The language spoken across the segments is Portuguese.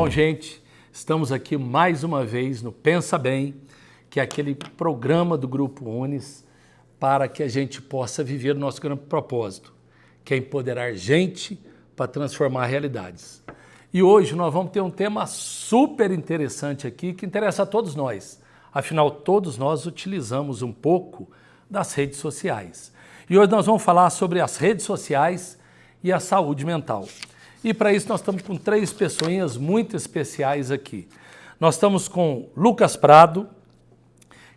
Bom, gente, estamos aqui mais uma vez no Pensa Bem, que é aquele programa do Grupo Unis para que a gente possa viver o nosso grande propósito, que é empoderar gente para transformar realidades. E hoje nós vamos ter um tema super interessante aqui, que interessa a todos nós. Afinal, todos nós utilizamos um pouco das redes sociais. E hoje nós vamos falar sobre as redes sociais e a saúde mental. E para isso nós estamos com 3 pessoinhas muito especiais aqui. Nós estamos com Lucas Prado,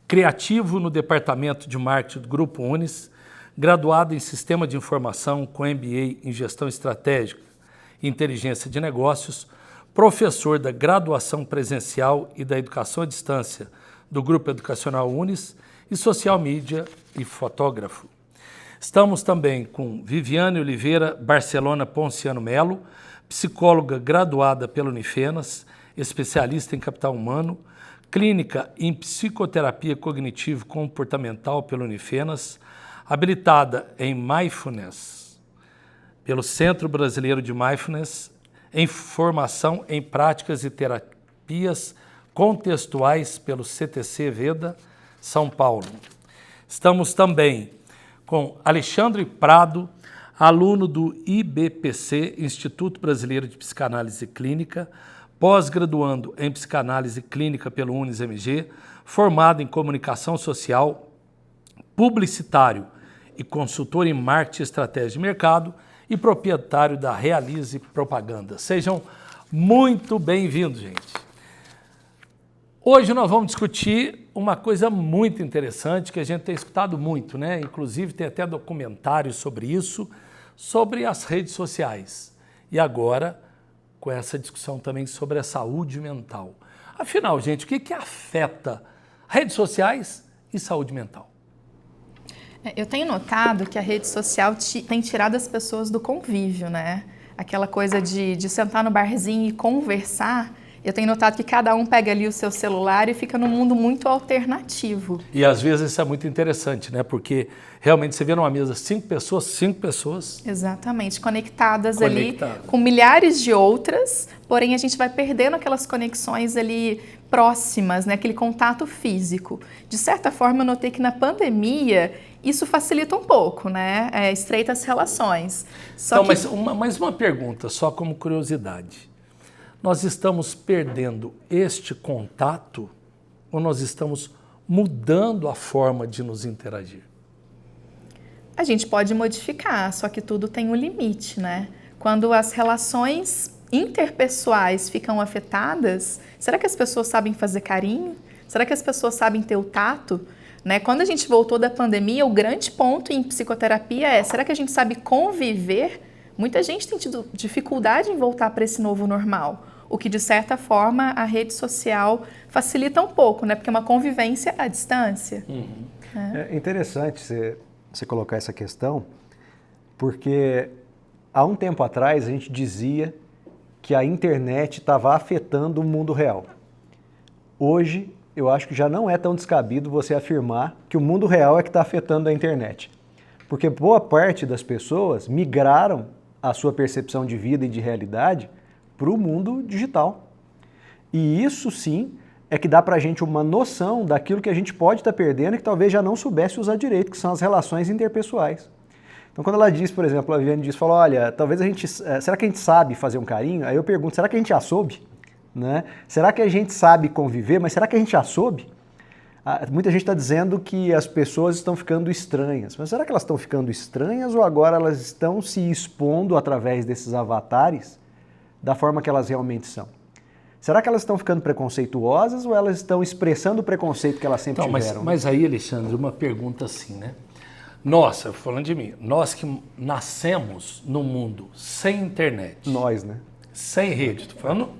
criativo no Departamento de Marketing do Grupo Unis, graduado em Sistema de Informação com MBA em Gestão Estratégica e Inteligência de Negócios, professor da Graduação Presencial e da Educação à Distância do Grupo Educacional Unis e social media e fotógrafo. Estamos também com Viviane Oliveira Barcelona Ponciano Melo, psicóloga graduada pela Unifenas, especialista em capital humano, clínica em psicoterapia cognitivo-comportamental pela Unifenas, habilitada em Mindfulness pelo Centro Brasileiro de Mindfulness, em formação em práticas e terapias contextuais pelo CTC Veda, São Paulo. Estamos também com Alexandre Prado, aluno do IBPC, Instituto Brasileiro de Psicanálise Clínica, pós-graduando em Psicanálise Clínica pelo UniSMG, formado em Comunicação Social, publicitário e consultor em Marketing e Estratégia de Mercado e proprietário da Realize Propaganda. Sejam muito bem-vindos, gente. Hoje nós vamos discutir uma coisa muito interessante que a gente tem escutado muito, né? Inclusive tem até documentários sobre isso, sobre as redes sociais. E agora, com essa discussão também sobre a saúde mental. Afinal, gente, o que afeta redes sociais e saúde mental? Eu tenho notado que a rede social tem tirado as pessoas do convívio, né? Aquela coisa de sentar no barzinho e conversar. Eu tenho notado que cada um pega ali o seu celular e fica num mundo muito alternativo. E às vezes isso é muito interessante, né? Porque realmente você vê numa mesa 5 pessoas. Exatamente, conectadas ali com milhares de outras, porém a gente vai perdendo aquelas conexões ali próximas, né? Aquele contato físico. De certa forma, eu notei que na pandemia isso facilita um pouco, né? Estreita as relações. Mas uma pergunta, só como curiosidade. Nós estamos perdendo este contato ou nós estamos mudando a forma de nos interagir? A gente pode modificar, só que tudo tem um limite, né? Quando as relações interpessoais ficam afetadas, será que as pessoas sabem fazer carinho? Será que as pessoas sabem ter o tato? Né? Quando a gente voltou da pandemia, o grande ponto em psicoterapia é, será que a gente sabe conviver? Muita gente tem tido dificuldade em voltar para esse novo normal, o que, de certa forma, a rede social facilita um pouco, né? Porque é uma convivência à distância. Uhum. É interessante você colocar essa questão, porque há um tempo atrás a gente dizia que a internet estava afetando o mundo real. Hoje, eu acho que já não é tão descabido você afirmar que o mundo real é que está afetando a internet. Porque boa parte das pessoas migraram a sua percepção de vida e de realidade para o mundo digital. E isso sim é que dá para a gente uma noção daquilo que a gente pode estar perdendo e que talvez já não soubesse usar direito, que são as relações interpessoais. Então quando ela diz, por exemplo, a Viviane falou, olha, talvez será que a gente sabe fazer um carinho? Aí eu pergunto, será que a gente já soube? Né? Será que a gente sabe conviver, mas será que a gente já soube? Muita gente está dizendo que as pessoas estão ficando estranhas, mas será que elas estão ficando estranhas ou agora elas estão se expondo através desses avatares da forma que elas realmente são? Será que elas estão ficando preconceituosas ou elas estão expressando o preconceito que elas sempre tiveram? Mas aí, Alexandre, uma pergunta assim, né? Nossa, falando de mim, nós que nascemos no mundo sem internet. Nós, né? Sem rede, estou falando...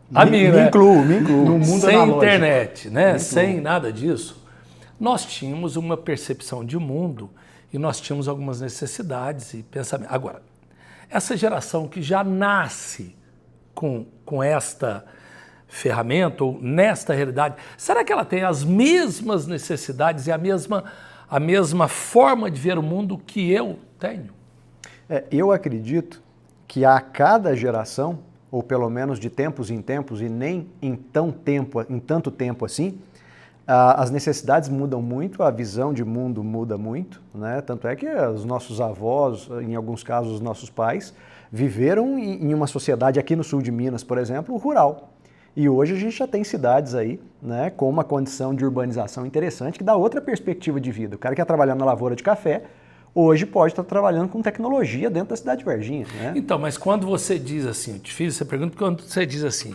Me incluo. No mundo sem analógico. Internet, né? Sem nada disso. Nós tínhamos uma percepção de mundo e nós tínhamos algumas necessidades e pensamentos. Agora, essa geração que já nasce com esta ferramenta ou nesta realidade, será que ela tem as mesmas necessidades e a mesma forma de ver o mundo que eu tenho? Eu acredito que a cada geração ou pelo menos de tempos em tempos, e nem em tanto tempo assim, as necessidades mudam muito, a visão de mundo muda muito, né? Tanto é que os nossos avós, em alguns casos os nossos pais, viveram em uma sociedade aqui no sul de Minas, por exemplo, rural. E hoje a gente já tem cidades aí, né, com uma condição de urbanização interessante que dá outra perspectiva de vida. O cara que quer trabalhar na lavoura de café, hoje pode estar trabalhando com tecnologia dentro da cidade de Varginha, né? Então, mas quando você diz assim, te fiz essa pergunta, quando você diz assim,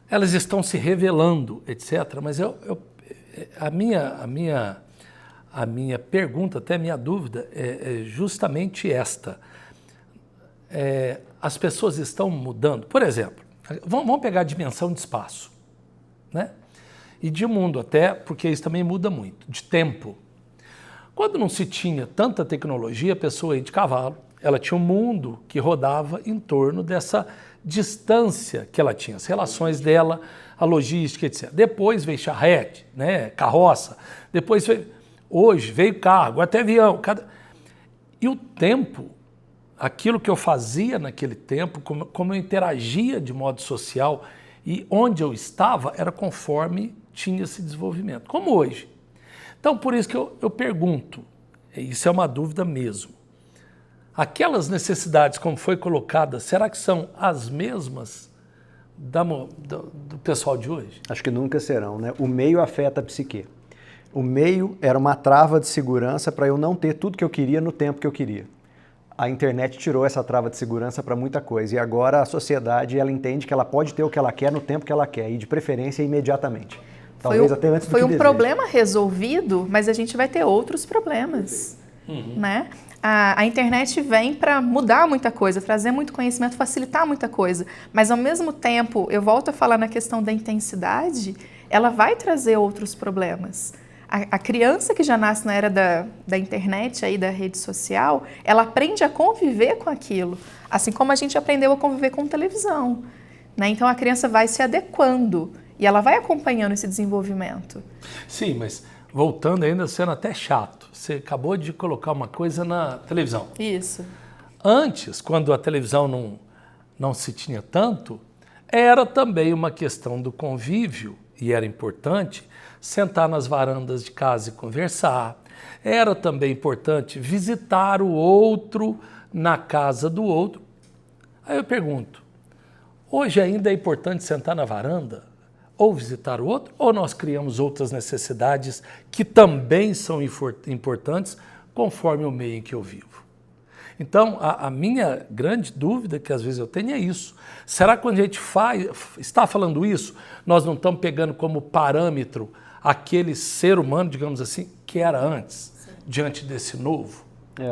elas estão se revelando, etc., mas a minha pergunta, até a minha dúvida é justamente esta. As pessoas estão mudando. Por exemplo, vamos pegar a dimensão de espaço, né? E de mundo até, porque isso também muda muito, de tempo. Quando não se tinha tanta tecnologia, a pessoa ia de cavalo, ela tinha um mundo que rodava em torno dessa distância que ela tinha, as relações dela, a logística, etc. Depois veio charrete, né, carroça, hoje veio carro, até avião. E o tempo, aquilo que eu fazia naquele tempo, como eu interagia de modo social e onde eu estava, era conforme tinha esse desenvolvimento, como hoje. Então, por isso que eu pergunto, isso é uma dúvida mesmo, aquelas necessidades como foi colocada, será que são as mesmas do pessoal de hoje? Acho que nunca serão, né? O meio afeta a psique. O meio era uma trava de segurança para eu não ter tudo que eu queria no tempo que eu queria. A internet tirou essa trava de segurança para muita coisa e agora a sociedade ela entende que ela pode ter o que ela quer no tempo que ela quer e de preferência imediatamente. Talvez até antes do que foi um deseja. problema resolvido, mas a gente vai ter outros problemas, né? A internet vem para mudar muita coisa, trazer muito conhecimento, facilitar muita coisa, mas ao mesmo tempo, eu volto a falar na questão da intensidade, ela vai trazer outros problemas. A criança que já nasce na era da internet, aí, da rede social, ela aprende a conviver com aquilo, assim como a gente aprendeu a conviver com televisão, né? Então a criança vai se adequando e ela vai acompanhando esse desenvolvimento. Sim, mas voltando ainda, sendo até chato, você acabou de colocar uma coisa na televisão. Isso. Antes, quando a televisão não se tinha tanto, era também uma questão do convívio, e era importante sentar nas varandas de casa e conversar. Era também importante visitar o outro na casa do outro. Aí eu pergunto, hoje ainda é importante sentar na varanda ou visitar o outro? Ou nós criamos outras necessidades que também são importantes conforme o meio em que eu vivo? Então, a minha grande dúvida que às vezes eu tenho é isso. Será que quando a gente está falando isso, nós não estamos pegando como parâmetro aquele ser humano, digamos assim, que era antes, diante desse novo?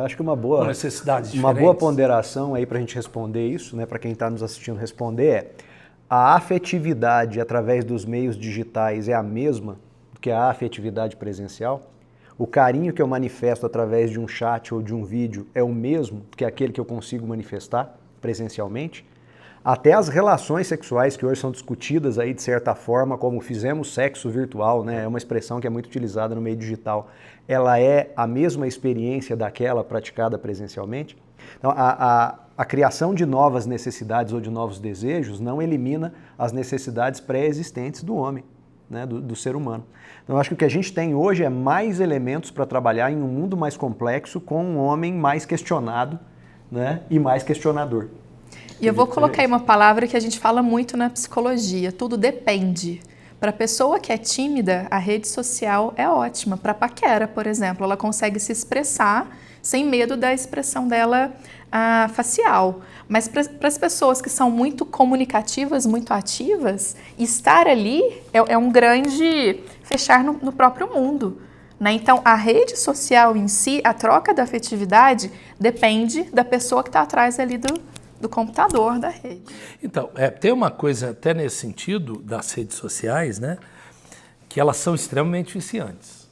Acho que uma boa ponderação aí para a gente responder isso, né, para quem está nos assistindo responder a afetividade através dos meios digitais é a mesma do que a afetividade presencial? O carinho que eu manifesto através de um chat ou de um vídeo é o mesmo que aquele que eu consigo manifestar presencialmente? Até as relações sexuais que hoje são discutidas aí de certa forma, como fizemos sexo virtual, né? É uma expressão que é muito utilizada no meio digital. Ela é a mesma experiência daquela praticada presencialmente? Então, a criação de novas necessidades ou de novos desejos não elimina as necessidades pré-existentes do homem, né? do ser humano. Então, eu acho que o que a gente tem hoje é mais elementos para trabalhar em um mundo mais complexo com um homem mais questionado, né? E mais questionador. E eu vou colocar aí uma palavra que a gente fala muito na psicologia, tudo depende. Para a pessoa que é tímida, a rede social é ótima. Para a paquera, por exemplo, ela consegue se expressar sem medo da expressão dela facial. Mas para as pessoas que são muito comunicativas, muito ativas, estar ali é um grande fechar no próprio mundo, né? Então, a rede social em si, a troca da afetividade, depende da pessoa que está atrás ali do computador, da rede. Então, tem uma coisa até nesse sentido das redes sociais, né, que elas são extremamente viciantes,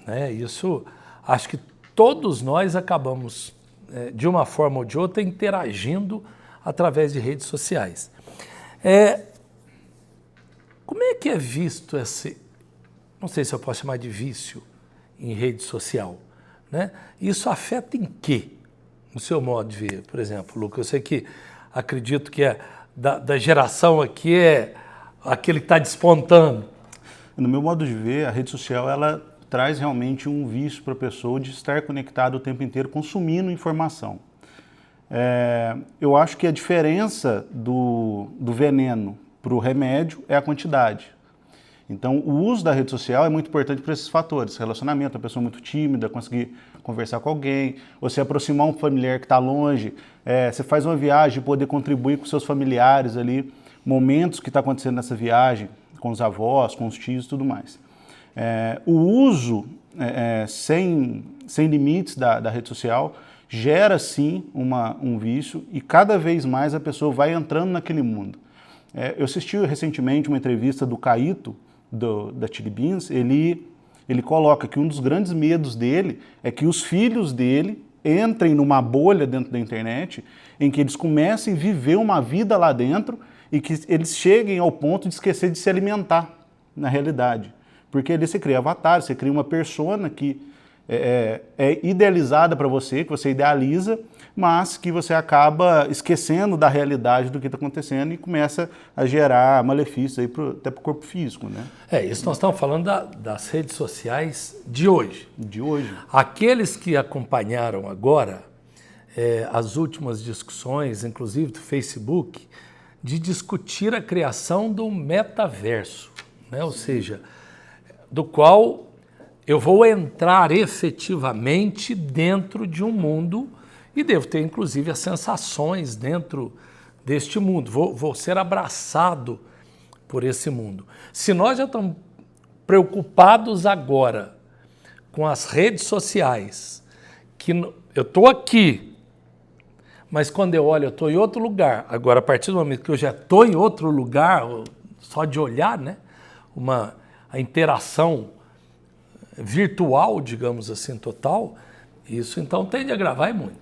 né? Isso, acho que todos nós acabamos, de uma forma ou de outra, interagindo através de redes sociais. Como é que é visto esse, não sei se eu posso chamar de vício em rede social, né? Isso afeta em quê? No seu modo de ver, por exemplo, Lucas, eu sei que acredito que da geração aqui é aquele que está despontando? No meu modo de ver, a rede social ela traz realmente um vício para a pessoa de estar conectado o tempo inteiro, consumindo informação. Eu acho que a diferença do veneno para o remédio é a quantidade. Então, o uso da rede social é muito importante para esses fatores. Relacionamento, a pessoa muito tímida, conseguir conversar com alguém, ou se aproximar um familiar que está longe, você faz uma viagem, poder contribuir com seus familiares ali, momentos que está acontecendo nessa viagem, com os avós, com os tios e tudo mais. O uso sem limites da rede social gera, sim, um vício e cada vez mais a pessoa vai entrando naquele mundo. Eu assisti recentemente uma entrevista do Caíto, da Chili Beans. Ele coloca que um dos grandes medos dele é que os filhos dele entrem numa bolha dentro da internet em que eles comecem a viver uma vida lá dentro e que eles cheguem ao ponto de esquecer de se alimentar na realidade. Porque ali você cria avatar, você cria uma persona que é idealizada para você, que você idealiza, mas que você acaba esquecendo da realidade do que está acontecendo e começa a gerar malefícios aí até para o corpo físico, né? Isso nós estamos falando das redes sociais de hoje. De hoje. Aqueles que acompanharam agora as últimas discussões, inclusive do Facebook, de discutir a criação do metaverso, né? Ou seja, do qual eu vou entrar efetivamente dentro de um mundo e devo ter, inclusive, as sensações dentro deste mundo. Vou ser abraçado por esse mundo. Se nós já estamos preocupados agora com as redes sociais, que eu estou aqui, mas quando eu olho, eu estou em outro lugar. Agora, a partir do momento que eu já estou em outro lugar, só de olhar, né, a interação virtual, digamos assim, total, isso então tende a agravar muito.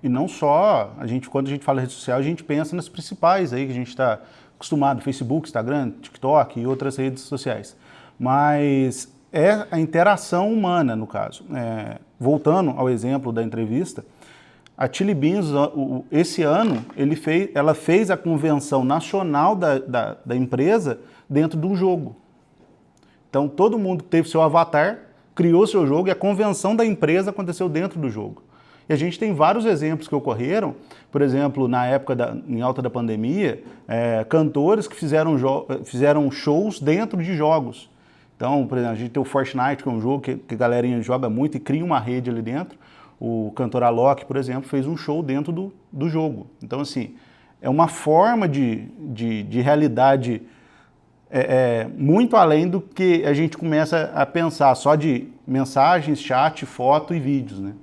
E não só, quando a gente fala rede social, a gente pensa nas principais aí que a gente está acostumado, Facebook, Instagram, TikTok e outras redes sociais. Mas é a interação humana, no caso. Voltando ao exemplo da entrevista, a Chili Beans, esse ano, ela fez a convenção nacional da empresa dentro de um jogo. Então, todo mundo teve seu avatar, criou seu jogo e a convenção da empresa aconteceu dentro do jogo. E a gente tem vários exemplos que ocorreram, por exemplo, na época em alta da pandemia, cantores que fizeram shows dentro de jogos. Então, por exemplo, a gente tem o Fortnite, que é um jogo que a galerinha joga muito e cria uma rede ali dentro. O cantor Alok, por exemplo, fez um show dentro do jogo. Então, assim, é uma forma de realidade muito além do que a gente começa a pensar, só de mensagens, chat, foto e vídeos, né?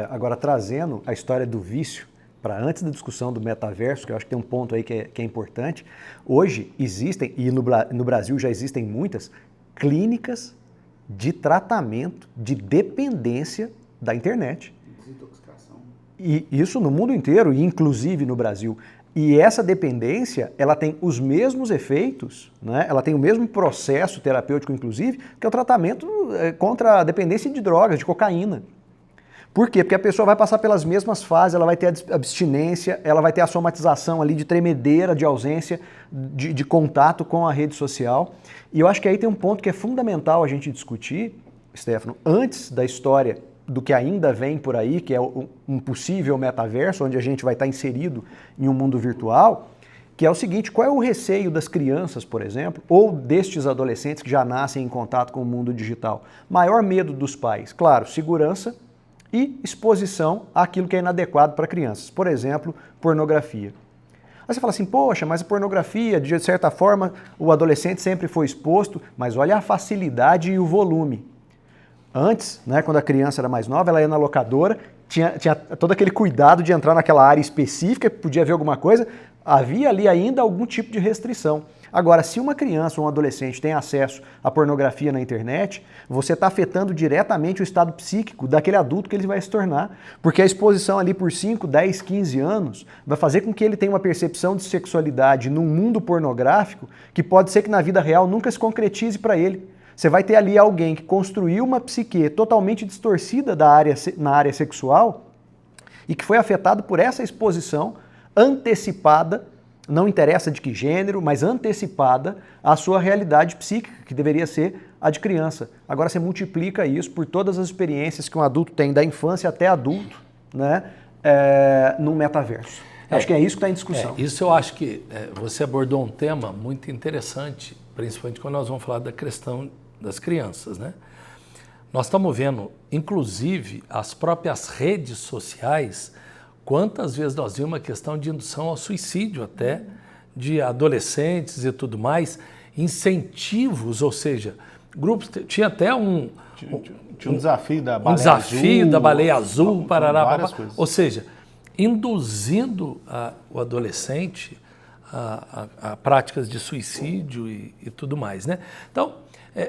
Agora, trazendo a história do vício para antes da discussão do metaverso, que eu acho que tem um ponto aí que é importante, hoje existem, e no Brasil já existem muitas, clínicas de tratamento de dependência da internet. Desintoxicação. E isso no mundo inteiro, e inclusive no Brasil. E essa dependência, ela tem os mesmos efeitos, né? Ela tem o mesmo processo terapêutico, inclusive, que é o tratamento contra a dependência de drogas, de cocaína. Por quê? Porque a pessoa vai passar pelas mesmas fases, ela vai ter a abstinência, ela vai ter a somatização ali de tremedeira, de ausência, de contato com a rede social. E eu acho que aí tem um ponto que é fundamental a gente discutir, Stefano, antes da história do que ainda vem por aí, que é um possível metaverso, onde a gente vai estar inserido em um mundo virtual, que é o seguinte: qual é o receio das crianças, por exemplo, ou destes adolescentes que já nascem em contato com o mundo digital? Maior medo dos pais, claro, segurança e exposição àquilo que é inadequado para crianças, por exemplo, pornografia. Aí você fala assim, poxa, mas a pornografia, de certa forma, o adolescente sempre foi exposto, mas olha a facilidade e o volume. Antes, né, quando a criança era mais nova, ela ia na locadora, tinha todo aquele cuidado de entrar naquela área específica, podia ver alguma coisa, havia ali ainda algum tipo de restrição. Agora, se uma criança ou um adolescente tem acesso à pornografia na internet, você está afetando diretamente o estado psíquico daquele adulto que ele vai se tornar, porque a exposição ali por 5, 10, 15 anos vai fazer com que ele tenha uma percepção de sexualidade num mundo pornográfico que pode ser que na vida real nunca se concretize para ele. Você vai ter ali alguém que construiu uma psique totalmente distorcida na área sexual e que foi afetado por essa exposição antecipada não interessa de que gênero, mas antecipada à sua realidade psíquica, que deveria ser a de criança. Agora você multiplica isso por todas as experiências que um adulto tem, da infância até adulto, né, no metaverso. Acho que é isso que está em discussão. Isso eu acho que você abordou um tema muito interessante, principalmente quando nós vamos falar da questão das crianças, né? Nós estamos vendo, inclusive, as próprias redes sociais, quantas vezes nós vimos uma questão de indução ao suicídio até, de adolescentes e tudo mais, incentivos, ou seja, grupos, tinha até Tinha um desafio da baleia azul. Um desafio da baleia azul, parará, coisas. ou seja, induzindo o adolescente a práticas de suicídio e tudo mais, né? Então,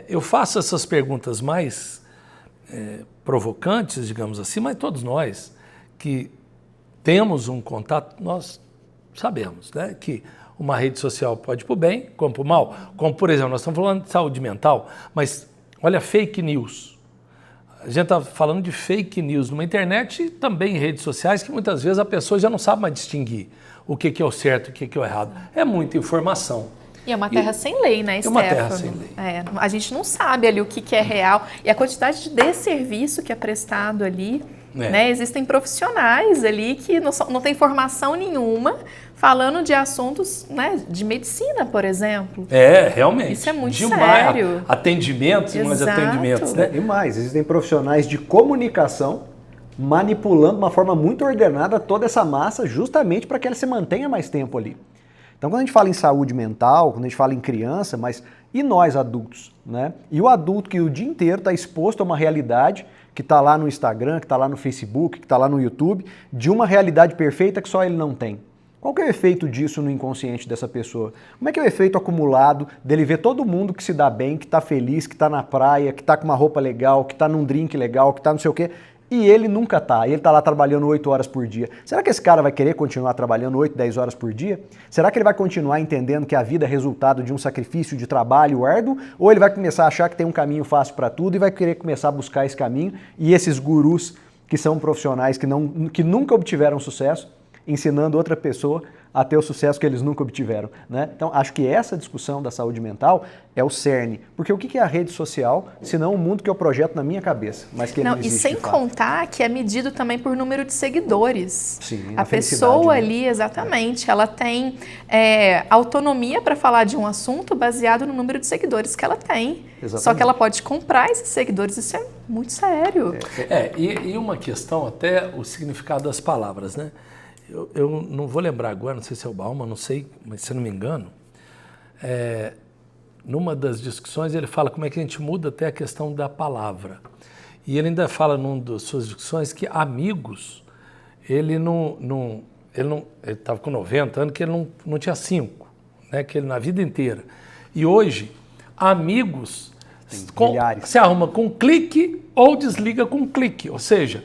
eu faço essas perguntas mais provocantes, digamos assim, mas todos nós que temos um contato, nós sabemos, né, que uma rede social pode ir para o bem, como para o mal. Como, por exemplo, nós estamos falando de saúde mental, mas olha, fake news. A gente está falando de fake news numa internet e também em redes sociais, que muitas vezes a pessoa já não sabe mais distinguir o que é o certo e o que é o errado. É muita informação. E é uma terra sem lei, né, Stefano? É uma terra sem lei. A gente não sabe ali o que é real. E a quantidade de desserviço que é prestado ali, né? Existem profissionais ali que não têm formação nenhuma falando de assuntos, né, de medicina, por exemplo. Realmente. Isso é muito demais. sério. Atendimentos e mais atendimentos, né? E mais, existem profissionais de comunicação manipulando de uma forma muito ordenada toda essa massa justamente para que ela se mantenha mais tempo ali. Então, quando a gente fala em saúde mental, quando a gente fala em criança, mas e nós adultos, né? E o adulto que o dia inteiro está exposto a uma realidade que está lá no Instagram, que está lá no Facebook, que está lá no YouTube, de uma realidade perfeita que só ele não tem. Qual que é o efeito disso no inconsciente dessa pessoa? Como é que é o efeito acumulado dele ver todo mundo que se dá bem, que está feliz, que está na praia, que está com uma roupa legal, que está num drink legal, que está não sei o quê, e ele nunca está, ele está lá trabalhando 8 horas por dia. Será que esse cara vai querer continuar trabalhando 8, 10 horas por dia? Será que ele vai continuar entendendo que a vida é resultado de um sacrifício de trabalho árduo? Ou ele vai começar a achar que tem um caminho fácil para tudo e vai querer começar a buscar esse caminho? E esses gurus que são profissionais que nunca obtiveram sucesso, ensinando outra pessoa a ter o sucesso que eles nunca obtiveram, né? Então, acho que essa discussão da saúde mental é o cerne. Porque o que é a rede social, senão o mundo que eu projeto na minha cabeça, mas que ele não existe. E sem contar que é medido também por número de seguidores. Sim, a pessoa ali, exatamente, ela tem autonomia para falar de um assunto baseado no número de seguidores que ela tem. Exatamente. Só que ela pode comprar esses seguidores, isso é muito sério. E uma questão até o significado das palavras, né? Eu não vou lembrar agora, não sei se é o Bauman, não sei, mas se eu não me engano, numa das discussões ele fala como é que a gente muda até a questão da palavra. E ele ainda fala numa das suas discussões que amigos, ele estava com 90 anos, que ele não tinha 5, né, que ele na vida inteira. E hoje, amigos se arruma com um clique ou desliga com um clique, ou seja,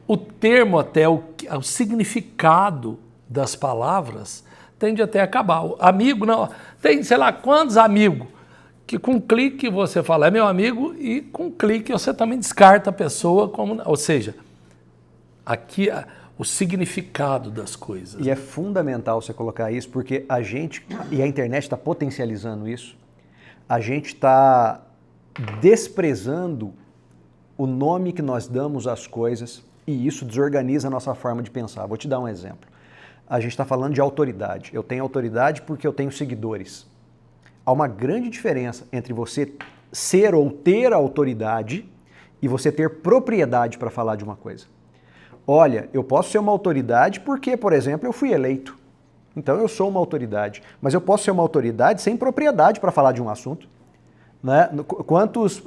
o termo até, o significado das palavras tende até a acabar. O amigo, não, tem sei lá quantos amigos que com clique você fala é meu amigo e com clique você também descarta a pessoa como... Ou seja, aqui o significado das coisas. E é fundamental você colocar isso porque a gente, e a internet está potencializando isso, a gente está desprezando o nome que nós damos às coisas. E isso desorganiza a nossa forma de pensar. Vou te dar um exemplo. A gente está falando de autoridade. Eu tenho autoridade porque eu tenho seguidores. Há uma grande diferença entre você ser ou ter autoridade e você ter propriedade para falar de uma coisa. Olha, eu posso ser uma autoridade porque, por exemplo, eu fui eleito. Então eu sou uma autoridade. Mas eu posso ser uma autoridade sem propriedade para falar de um assunto. Né? Quantos...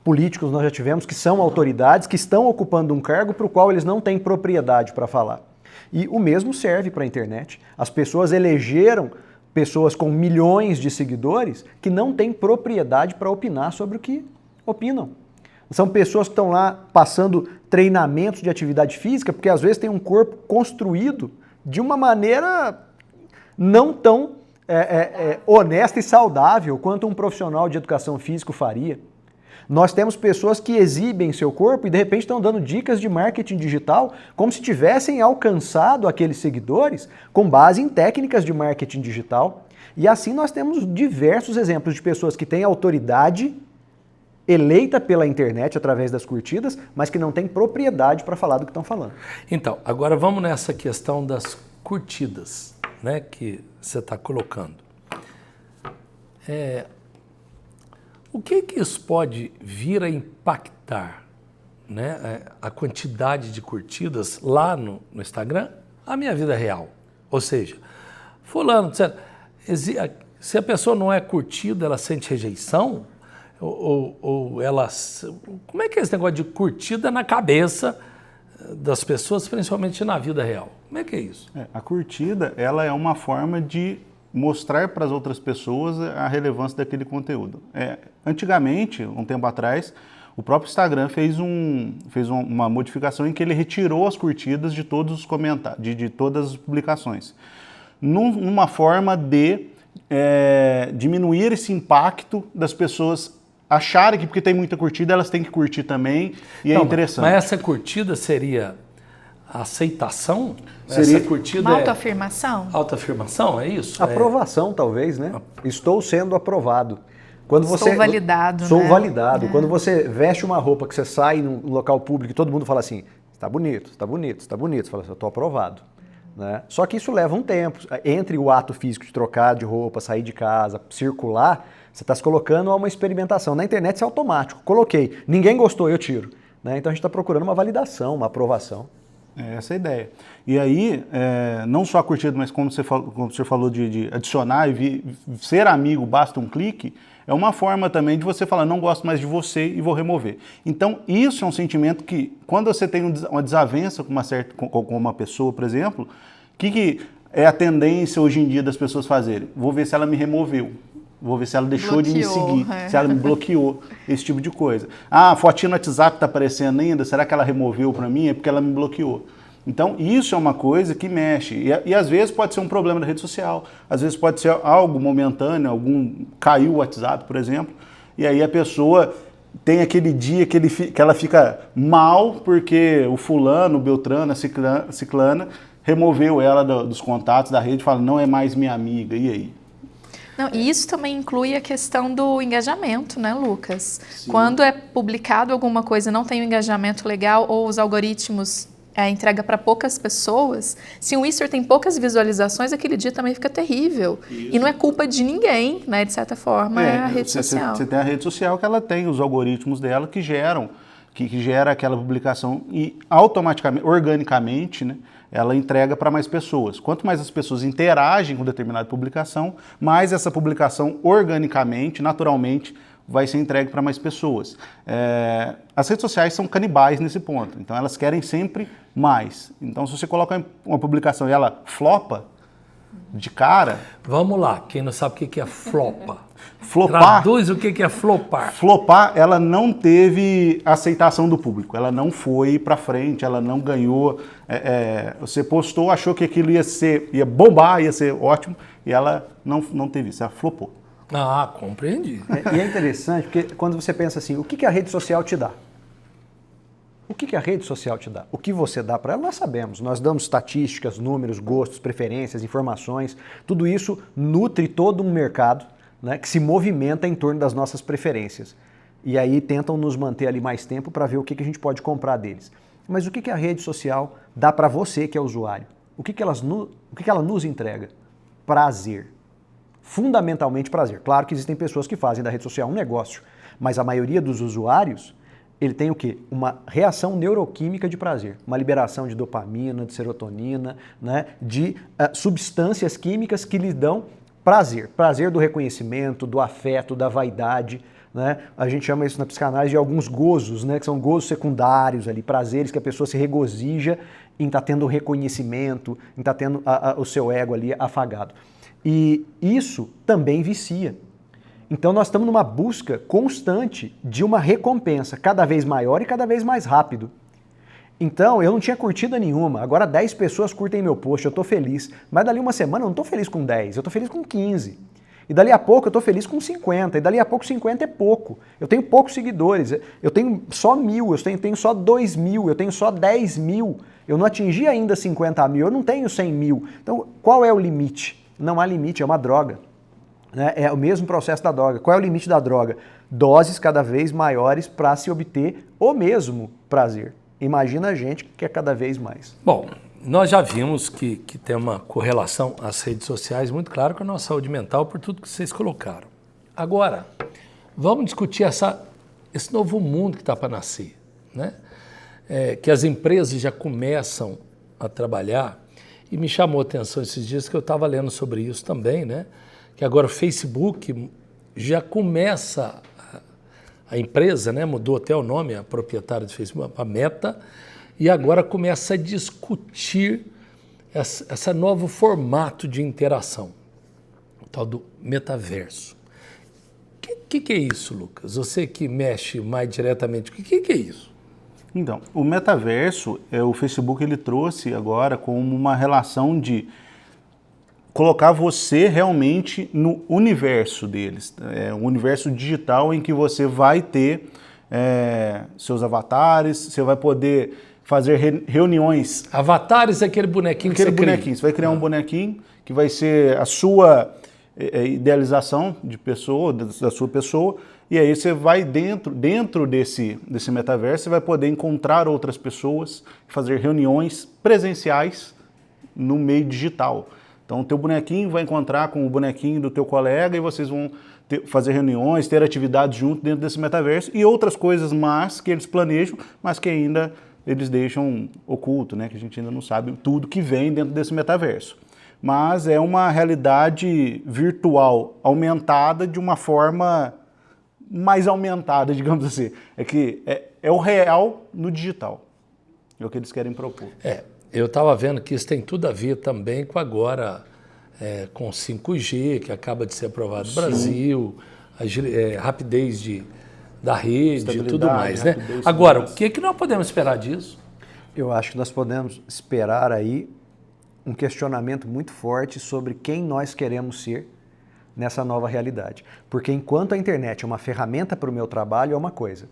políticos nós já tivemos que são autoridades, que estão ocupando um cargo para o qual eles não têm propriedade para falar. E o mesmo serve para a internet. As pessoas elegeram pessoas com milhões de seguidores que não têm propriedade para opinar sobre o que opinam. São pessoas que estão lá passando treinamentos de atividade física, porque às vezes tem um corpo construído de uma maneira não tão honesta e saudável quanto um profissional de educação física faria. Nós temos pessoas que exibem seu corpo e de repente estão dando dicas de marketing digital como se tivessem alcançado aqueles seguidores com base em técnicas de marketing digital. E assim nós temos diversos exemplos de pessoas que têm autoridade eleita pela internet através das curtidas, mas que não têm propriedade para falar do que estão falando. Então, agora vamos nessa questão das curtidas, né, que você está colocando. O que isso pode vir a impactar, né, a quantidade de curtidas lá no Instagram, a minha vida real? Ou seja, fulano, se a pessoa não é curtida, ela sente rejeição? Ou ela... Como é que é esse negócio de curtida na cabeça das pessoas, principalmente na vida real? Como é que é isso? A curtida, ela é uma forma de mostrar para as outras pessoas a relevância daquele conteúdo. Antigamente, um tempo atrás, o próprio Instagram fez uma modificação em que ele retirou as curtidas de todos os comentários, de todas as publicações, numa forma de diminuir esse impacto das pessoas acharem que porque tem muita curtida, elas têm que curtir também, e é interessante. Mas essa curtida seria a aceitação? Seria essa curtida uma autoafirmação? Autoafirmação, é isso? Aprovação, talvez, né? Estou sendo aprovado. Quando Estou validado, Sou né? validado. Quando você veste uma roupa que você sai num local público e todo mundo fala assim, está bonito, está bonito, está bonito. Você fala assim, eu estou aprovado. Né? Só que isso leva um tempo. Entre o ato físico de trocar de roupa, sair de casa, circular, você está se colocando a uma experimentação. Na internet isso é automático. Coloquei, ninguém gostou, eu tiro. Né? Então a gente está procurando uma validação, uma aprovação. É essa a ideia. E aí, não só a curtida, mas como você falou de adicionar e ser amigo, basta um clique, é uma forma também de você falar, não gosto mais de você e vou remover. Então, isso é um sentimento que, quando você tem uma desavença com uma pessoa, por exemplo, o que é a tendência hoje em dia das pessoas fazerem? Vou ver se ela me removeu. Vou ver se ela deixou de me seguir, se ela me bloqueou, esse tipo de coisa. Ah, a fotinha no WhatsApp está aparecendo ainda, será que ela removeu para mim? É porque ela me bloqueou. Então, isso é uma coisa que mexe. E às vezes pode ser um problema da rede social, às vezes pode ser algo momentâneo, caiu o WhatsApp, por exemplo, e aí a pessoa tem aquele dia que ela fica mal porque o fulano, o Beltrano, a ciclana, removeu ela dos contatos da rede e fala, não é mais minha amiga, e aí? Não, e isso também inclui a questão do engajamento, né, Lucas? Sim. Quando é publicado alguma coisa e não tem um engajamento legal ou os algoritmos entrega para poucas pessoas, se um Easter tem poucas visualizações, aquele dia também fica terrível. Isso. E não é culpa de ninguém, né, de certa forma, é a rede social. Você tem a rede social que ela tem os algoritmos dela que gera aquela publicação e automaticamente, organicamente, né, ela entrega para mais pessoas. Quanto mais as pessoas interagem com determinada publicação, mais essa publicação organicamente, naturalmente, vai ser entregue para mais pessoas. As redes sociais são canibais nesse ponto, então elas querem sempre mais. Então se você coloca uma publicação e ela flopa de cara... Vamos lá, quem não sabe o que é flopa? Flopar... Traduz o que é flopar. Flopar, ela não teve aceitação do público, ela não foi para frente, ela não ganhou... você postou, achou que aquilo ia bombar, ia ser ótimo, e ela não teve isso, ela flopou. Ah, compreendi. E é interessante, porque quando você pensa assim, o que a rede social te dá? O que a rede social te dá? O que você dá para ela, nós sabemos. Nós damos estatísticas, números, gostos, preferências, informações. Tudo isso nutre todo um mercado, né, que se movimenta em torno das nossas preferências. E aí tentam nos manter ali mais tempo para ver o que a gente pode comprar deles. Mas o que a rede social dá para você, que é usuário? O que ela nos entrega? Prazer. Fundamentalmente prazer. Claro que existem pessoas que fazem da rede social um negócio, mas a maioria dos usuários, ele tem o quê? Uma reação neuroquímica de prazer, uma liberação de dopamina, de serotonina, né? De substâncias químicas que lhe dão prazer. Prazer do reconhecimento, do afeto, da vaidade, né? A gente chama isso na psicanálise de alguns gozos, né? Que são gozos secundários ali, prazeres que a pessoa se regozija em estar tendo reconhecimento, em estar tendo o seu ego ali afagado. E isso também vicia. Então nós estamos numa busca constante de uma recompensa cada vez maior e cada vez mais rápido. Então eu não tinha curtida nenhuma, agora 10 pessoas curtem meu post, eu estou feliz. Mas dali uma semana eu não estou feliz com 10, eu estou feliz com 15. E dali a pouco eu estou feliz com 50, e dali a pouco 50 é pouco. Eu tenho poucos seguidores, eu tenho só 1.000, eu tenho só 2.000, eu tenho só 10.000. Eu não atingi ainda 50 mil, eu não tenho 100 mil. Então, qual é o limite? Não há limite, é uma droga. Né? É o mesmo processo da droga. Qual é o limite da droga? Doses cada vez maiores para se obter o mesmo prazer. Imagina a gente que quer cada vez mais. Bom, nós já vimos que tem uma correlação às redes sociais muito clara com a nossa saúde mental por tudo que vocês colocaram. Agora, vamos discutir esse novo mundo que está para nascer, né? Que as empresas já começam a trabalhar, e me chamou a atenção esses dias que eu estava lendo sobre isso também, né? Que agora o Facebook já começa, a empresa, né, mudou até o nome, a proprietária do Facebook, a Meta, e agora começa a discutir esse novo formato de interação, o tal do metaverso. O que é isso, Lucas? Você que mexe mais diretamente, o que é isso? Então, o metaverso, o Facebook ele trouxe agora como uma relação de colocar você realmente no universo deles. É um universo digital em que você vai ter seus avatares, você vai poder fazer reuniões. Avatares é aquele bonequinho que você cria. Você vai criar um bonequinho que vai ser a sua idealização de pessoa, da sua pessoa, e aí você vai dentro desse metaverso, você vai poder encontrar outras pessoas, fazer reuniões presenciais no meio digital. Então o teu bonequinho vai encontrar com o bonequinho do teu colega e vocês vão fazer reuniões, ter atividades junto dentro desse metaverso e outras coisas mais que eles planejam, mas que ainda eles deixam oculto, né? Que a gente ainda não sabe tudo que vem dentro desse metaverso. Mas é uma realidade virtual aumentada de uma forma mais aumentada, digamos assim. É que é o real no digital. É o que eles querem propor. Eu estava vendo que isso tem tudo a ver também com agora, com 5G, que acaba de ser aprovado no Brasil, a rapidez da rede e tudo mais, né? Agora, o que nós podemos esperar disso? Eu acho que nós podemos esperar aí um questionamento muito forte sobre quem nós queremos ser nessa nova realidade. Porque enquanto a internet é uma ferramenta para o meu trabalho, é uma coisa.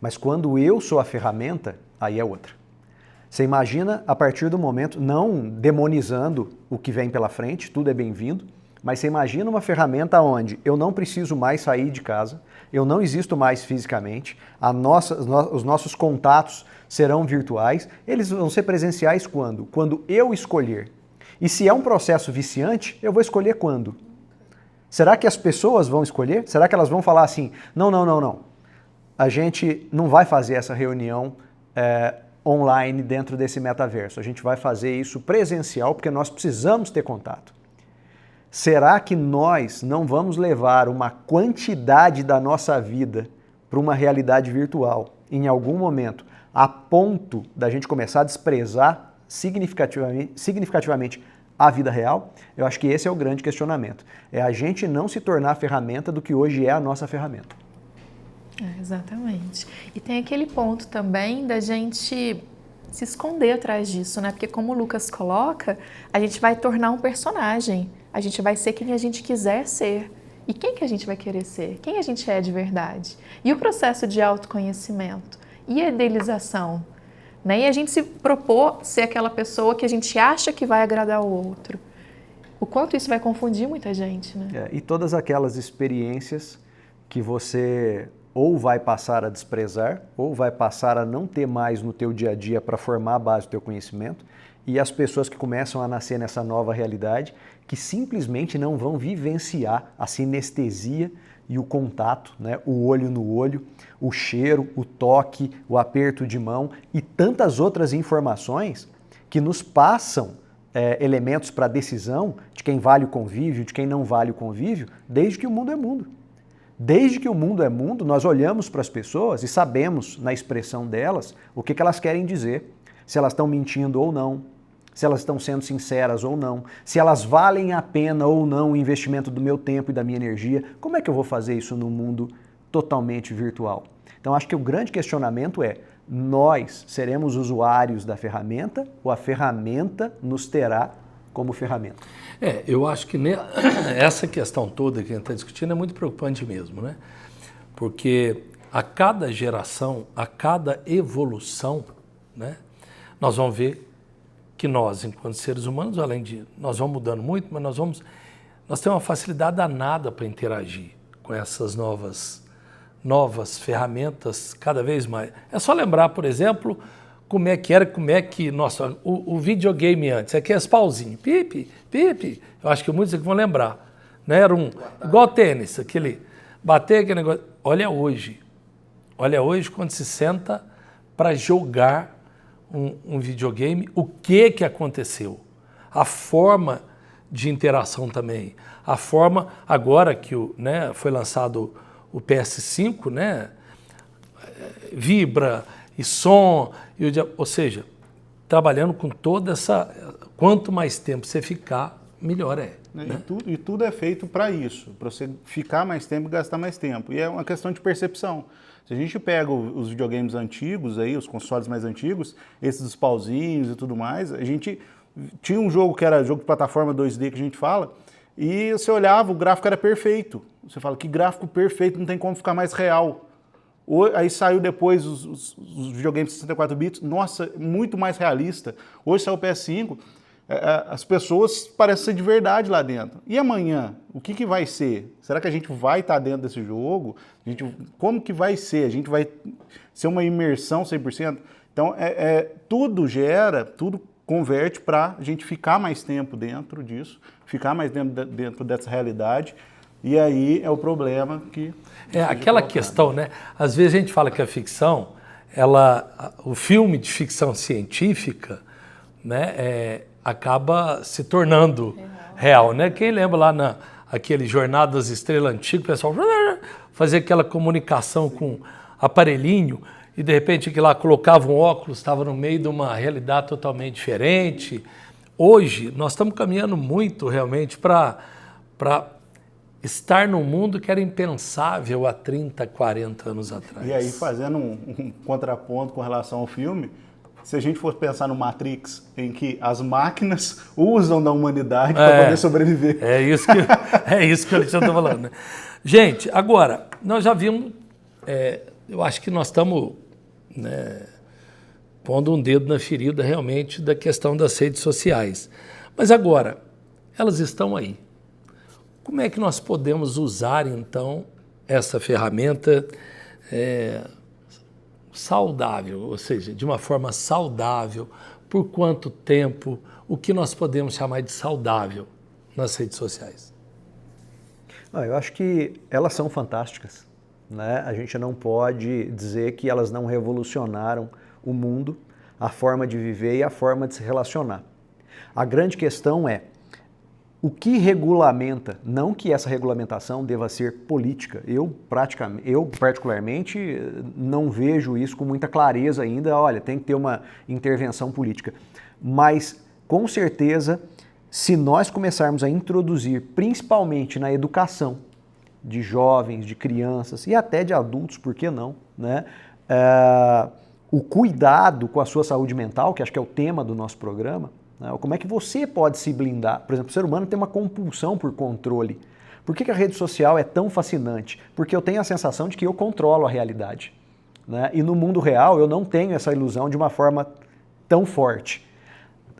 Mas quando eu sou a ferramenta, aí é outra. Você imagina, a partir do momento, não demonizando o que vem pela frente, tudo é bem-vindo, mas você imagina uma ferramenta onde eu não preciso mais sair de casa, eu não existo mais fisicamente, os nossos contatos serão virtuais, eles vão ser presenciais quando? Quando eu escolher. E se é um processo viciante, eu vou escolher quando? Será que as pessoas vão escolher? Será que elas vão falar assim, não, a gente não vai fazer essa reunião online dentro desse metaverso, a gente vai fazer isso presencial porque nós precisamos ter contato. Será que nós não vamos levar uma quantidade da nossa vida para uma realidade virtual em algum momento, a ponto da gente começar a desprezar significativamente a vida real? Eu acho que esse é o grande questionamento. É a gente não se tornar a ferramenta do que hoje é a nossa ferramenta. Exatamente. E tem aquele ponto também da gente se esconder atrás disso, né? Porque como o Lucas coloca, a gente vai tornar um personagem. A gente vai ser quem a gente quiser ser. E quem que a gente vai querer ser? Quem a gente é de verdade? E o processo de autoconhecimento? E a idealização? Né? E a gente se propor ser aquela pessoa que a gente acha que vai agradar o outro. O quanto isso vai confundir muita gente, né? E todas aquelas experiências que você ou vai passar a desprezar, ou vai passar a não ter mais no teu dia a dia para formar a base do teu conhecimento, e as pessoas que começam a nascer nessa nova realidade, que simplesmente não vão vivenciar a sinestesia e o contato, né? O olho no olho, o cheiro, o toque, o aperto de mão e tantas outras informações que nos passam elementos para decisão de quem vale o convívio, de quem não vale o convívio, desde que o mundo é mundo. Desde que o mundo é mundo, nós olhamos para as pessoas e sabemos, na expressão delas, o que elas querem dizer, se elas estão mentindo ou não, se elas estão sendo sinceras ou não, se elas valem a pena ou não o investimento do meu tempo e da minha energia. Como é que eu vou fazer isso num mundo totalmente virtual? Então, acho que o grande questionamento é, nós seremos usuários da ferramenta ou a ferramenta nos terá como ferramenta. Eu acho que essa questão toda que a gente está discutindo é muito preocupante mesmo, né? Porque a cada geração, a cada evolução, né, nós vamos ver que nós, enquanto seres humanos, além de nós vamos mudando muito, mas nós temos uma facilidade danada para interagir com essas novas ferramentas cada vez mais. É só lembrar, por exemplo, como é que nossa, o videogame antes, aqueles pauzinhos, pipe, pipe, eu acho que muitos aqui vão lembrar, né? Era igual tênis, aquele, bater aquele negócio. Olha hoje quando se senta para jogar um videogame, o que aconteceu? A forma de interação também, a forma, agora que foi lançado o PS5, né? Vibra e som, ou seja, trabalhando com toda essa... Quanto mais tempo você ficar, melhor é. Né? E tudo é feito para isso, para você ficar mais tempo e gastar mais tempo. E é uma questão de percepção. Se a gente pega os videogames antigos, aí, os consoles mais antigos, esses dos pauzinhos e tudo mais, a gente tinha um jogo que era jogo de plataforma 2D que a gente fala, e você olhava, o gráfico era perfeito. Você fala, que gráfico perfeito, não tem como ficar mais real. Aí saiu depois os videogames de 64 bits, nossa, muito mais realista. Hoje saiu o PS5, as pessoas parecem ser de verdade lá dentro. E amanhã, o que vai ser? Será que a gente vai estar dentro desse jogo? Como que vai ser? A gente vai ser uma imersão 100%? Então, tudo converte para a gente ficar mais tempo dentro disso, ficar mais tempo dentro dessa realidade. E aí é o problema que... aquela questão, né? Às vezes a gente fala que a ficção, o filme de ficção científica, né, acaba se tornando real, né? Quem lembra lá aquele Jornada das Estrelas antigo, o pessoal fazia aquela comunicação com aparelhinho e de repente que lá colocava um óculos, estava no meio de uma realidade totalmente diferente. Hoje nós estamos caminhando muito realmente para estar num mundo que era impensável há 30, 40 anos atrás. E aí, fazendo um contraponto com relação ao filme, se a gente for pensar no Matrix, em que as máquinas usam da humanidade para poder sobreviver. É isso que o Alexandre está falando. Né? Gente, agora, nós já vimos, eu acho que nós estamos pondo um dedo na ferida realmente da questão das redes sociais. Mas agora, elas estão aí. Como é que nós podemos usar, então, essa ferramenta saudável, ou seja, de uma forma saudável, por quanto tempo, o que nós podemos chamar de saudável nas redes sociais? Eu acho que elas são fantásticas, né? A gente não pode dizer que elas não revolucionaram o mundo, a forma de viver e a forma de se relacionar. A grande questão é, o que regulamenta, não que essa regulamentação deva ser política. Eu particularmente não vejo isso com muita clareza ainda, olha, tem que ter uma intervenção política. Mas, com certeza, se nós começarmos a introduzir, principalmente na educação de jovens, de crianças e até de adultos, por que não, né? O cuidado com a sua saúde mental, que acho que é o tema do nosso programa, como é que você pode se blindar? Por exemplo, o ser humano tem uma compulsão por controle. Por que a rede social é tão fascinante? Porque eu tenho a sensação de que eu controlo a realidade. Né? E no mundo real eu não tenho essa ilusão de uma forma tão forte.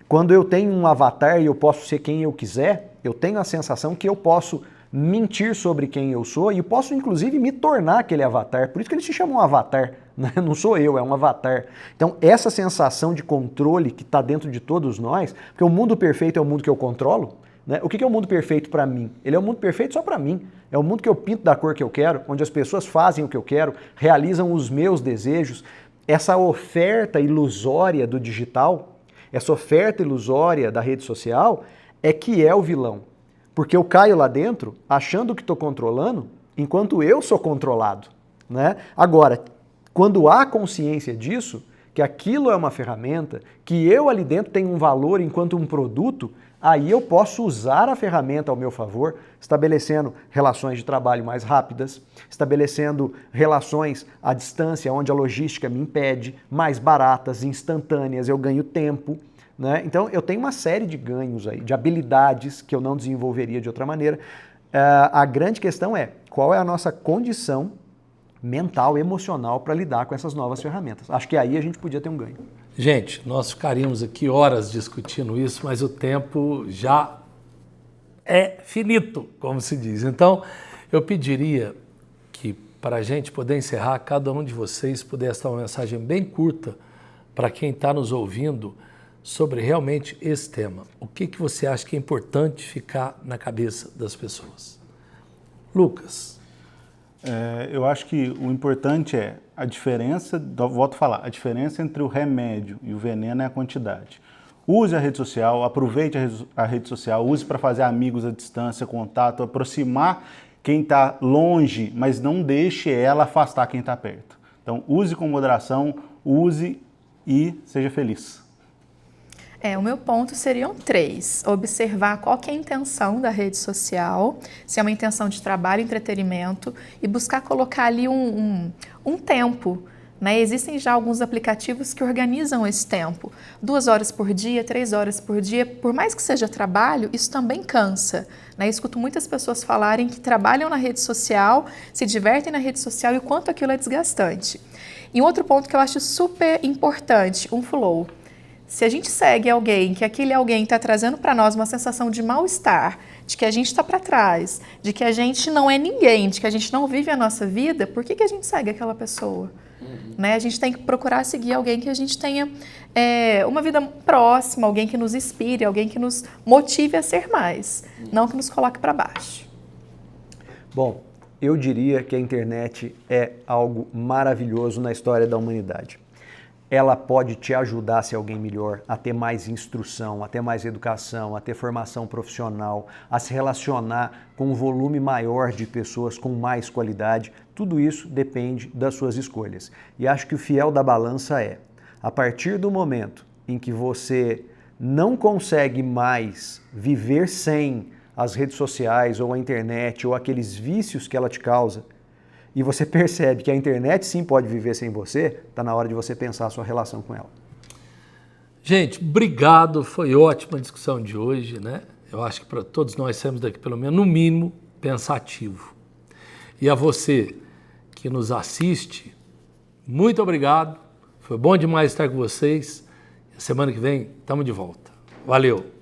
Quando eu tenho um avatar e eu posso ser quem eu quiser, eu tenho a sensação que eu posso mentir sobre quem eu sou e eu posso inclusive me tornar aquele avatar. Por isso que eles se chamam avatar. Não sou eu, é um avatar. Então, essa sensação de controle que está dentro de todos nós, porque o mundo perfeito é o mundo que eu controlo, né? O que é o mundo perfeito para mim? Ele é um mundo perfeito só para mim. É o mundo que eu pinto da cor que eu quero, onde as pessoas fazem o que eu quero, realizam os meus desejos. Essa oferta ilusória do digital, essa oferta ilusória da rede social, é que é o vilão. Porque eu caio lá dentro achando que estou controlando, enquanto eu sou controlado. Né? Agora, quando há consciência disso, que aquilo é uma ferramenta, que eu ali dentro tenho um valor enquanto um produto, aí eu posso usar a ferramenta ao meu favor, estabelecendo relações de trabalho mais rápidas, estabelecendo relações à distância, onde a logística me impede, mais baratas, instantâneas, eu ganho tempo, né? Então, eu tenho uma série de ganhos aí, de habilidades que eu não desenvolveria de outra maneira. A grande questão é, qual é a nossa condição mental, emocional para lidar com essas novas ferramentas? Acho que aí a gente podia ter um ganho. Gente, nós ficaríamos aqui horas discutindo isso, mas o tempo já é finito, como se diz. Então, eu pediria que, para a gente poder encerrar, cada um de vocês pudesse dar uma mensagem bem curta para quem está nos ouvindo sobre realmente esse tema. O que você acha que é importante ficar na cabeça das pessoas? Lucas. Eu acho que o importante é a diferença, volto a falar, a diferença entre o remédio e o veneno é a quantidade. Use a rede social, aproveite a rede social, use para fazer amigos à distância, contato, aproximar quem está longe, mas não deixe ela afastar quem está perto. Então, use com moderação, use e seja feliz. O meu ponto seriam 3. Observar qual que é a intenção da rede social, se é uma intenção de trabalho, entretenimento, e buscar colocar ali um tempo. Né? Existem já alguns aplicativos que organizam esse tempo. 2 horas por dia, 3 horas por dia. Por mais que seja trabalho, isso também cansa. Né? Eu escuto muitas pessoas falarem que trabalham na rede social, se divertem na rede social e o quanto aquilo é desgastante. E um outro ponto que eu acho super importante, um flow. Se a gente segue alguém, que aquele alguém está trazendo para nós uma sensação de mal-estar, de que a gente está para trás, de que a gente não é ninguém, de que a gente não vive a nossa vida, por que a gente segue aquela pessoa? Né? A gente tem que procurar seguir alguém que a gente tenha uma vida próxima, alguém que nos inspire, alguém que nos motive a ser mais, não que nos coloque para baixo. Bom, eu diria que a internet é algo maravilhoso na história da humanidade. Ela pode te ajudar a ser alguém melhor, a ter mais instrução, a ter mais educação, a ter formação profissional, a se relacionar com um volume maior de pessoas com mais qualidade. Tudo isso depende das suas escolhas. E acho que o fiel da balança é, a partir do momento em que você não consegue mais viver sem as redes sociais ou a internet ou aqueles vícios que ela te causa, e você percebe que a internet sim pode viver sem você, está na hora de você pensar a sua relação com ela. Gente, obrigado, foi ótima a discussão de hoje, né? Eu acho que para todos nós saímos daqui, pelo menos, no mínimo, pensativo. E a você que nos assiste, muito obrigado, foi bom demais estar com vocês. Semana que vem, estamos de volta. Valeu!